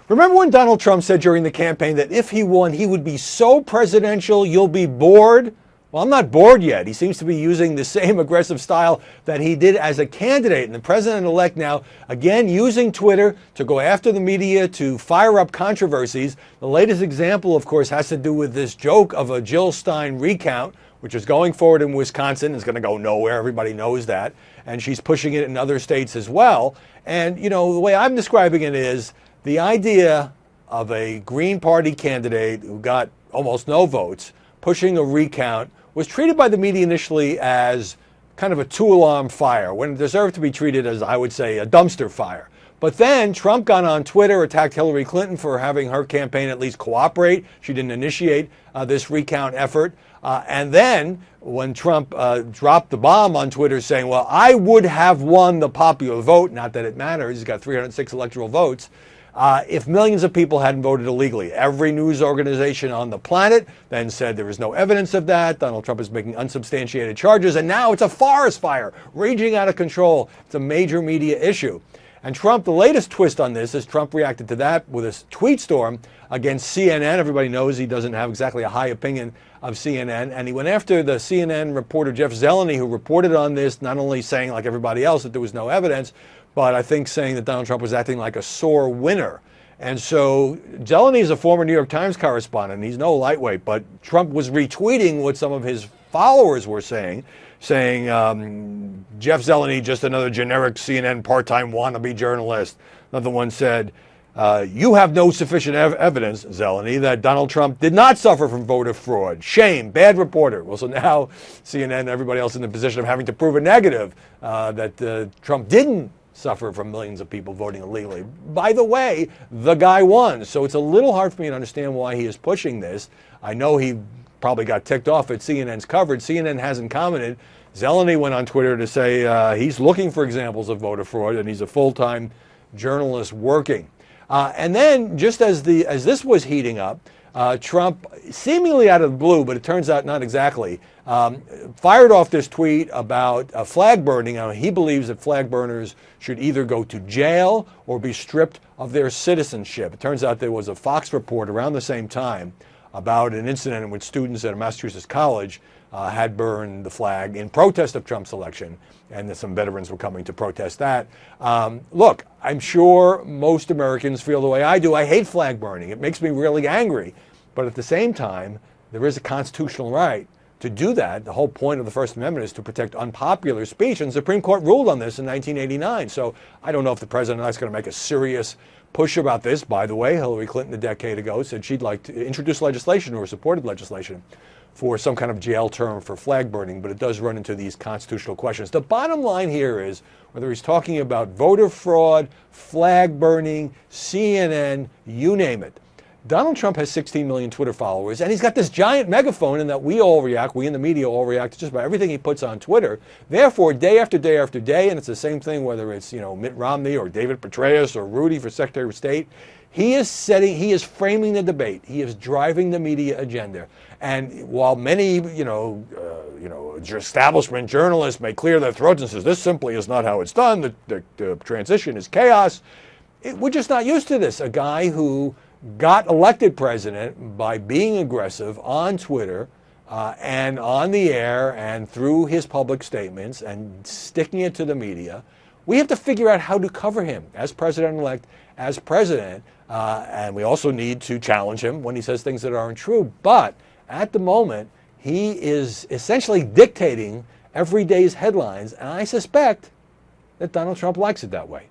Remember when Donald Trump said during the campaign that if he won, he would be so presidential, you'll be bored? Well, I'm not bored yet. He seems to be using the same aggressive style that he did as a candidate. And the president-elect now, again, using Twitter to go after the media, to fire up controversies. The latest example, of course, has to do with this joke of a Jill Stein recount, which is going forward in Wisconsin. It's going to go nowhere. Everybody knows that. And she's pushing it in other states as well. And, you know, the way I'm describing it is the idea of a Green Party candidate who got almost no votes pushing a recount was treated by the media initially as kind of a two-alarm fire, when it deserved to be treated as, I would say, a dumpster fire. But then Trump got on Twitter, attacked Hillary Clinton for having her campaign at least cooperate. She didn't initiate this recount effort. And then when Trump dropped the bomb on Twitter saying, well, I would have won the popular vote, not that it matters, he's got 306 electoral votes, if millions of people hadn't voted illegally. Every news organization on the planet then said there was no evidence of that. Donald Trump is making unsubstantiated charges, and now it's a forest fire raging out of control. It's a major media issue. And Trump, the latest twist on this is Trump reacted to that with a tweet storm against CNN. Everybody knows he doesn't have exactly a high opinion of CNN. And he went after the CNN reporter Jeff Zeleny, who reported on this, not only saying, like everybody else, that there was no evidence, but I think saying that Donald Trump was acting like a sore winner. And so Zeleny is a former New York Times correspondent. He's no lightweight, but Trump was retweeting what some of his followers were saying Jeff Zeleny, just another generic CNN part-time wannabe journalist. Another one said, you have no sufficient evidence, Zeleny, that Donald Trump did not suffer from voter fraud. Shame, bad reporter. Well, so now CNN and everybody else in the position of having to prove a negative, that Trump didn't suffer from millions of people voting illegally. By the way, the guy won. So it's a little hard for me to understand why he is pushing this. I know he probably got ticked off at CNN's coverage. CNN hasn't commented. Zeleny went on Twitter to say he's looking for examples of voter fraud, and he's a full-time journalist working. And then, just as this was heating up, Trump, seemingly out of the blue, but it turns out not exactly, fired off this tweet about flag burning. He believes that flag burners should either go to jail or be stripped of their citizenship. It turns out there was a Fox report around the same time about an incident in which students at a Massachusetts college had burned the flag in protest of Trump's election, and that some veterans were coming to protest that. Look, I'm sure most Americans feel the way I do. I hate flag burning. It makes me really angry. But at the same time, there is a constitutional right to do that. The whole point of the First Amendment is to protect unpopular speech, and the Supreme Court ruled on this in 1989. So I don't know if the president is going to make a serious push about this. By the way, Hillary Clinton a decade ago said she'd like to introduce legislation or supported legislation for some kind of jail term for flag burning, but it does run into these constitutional questions. The bottom line here is, whether he's talking about voter fraud, flag burning, CNN, you name it, Donald Trump has 16 million Twitter followers, and he's got this giant megaphone in that we in the media all react to just about everything he puts on Twitter. Therefore, day after day after day, and it's the same thing whether it's Mitt Romney or David Petraeus or Rudy for Secretary of State, he is framing the debate. He is driving the media agenda. And while many, establishment journalists may clear their throats and says this simply is not how it's done, the transition is chaos, we're just not used to this. A guy who got elected president by being aggressive on Twitter and on the air and through his public statements and sticking it to the media. We have to figure out how to cover him as president-elect, as president, and we also need to challenge him when he says things that aren't true. But at the moment, he is essentially dictating every day's headlines, and I suspect that Donald Trump likes it that way.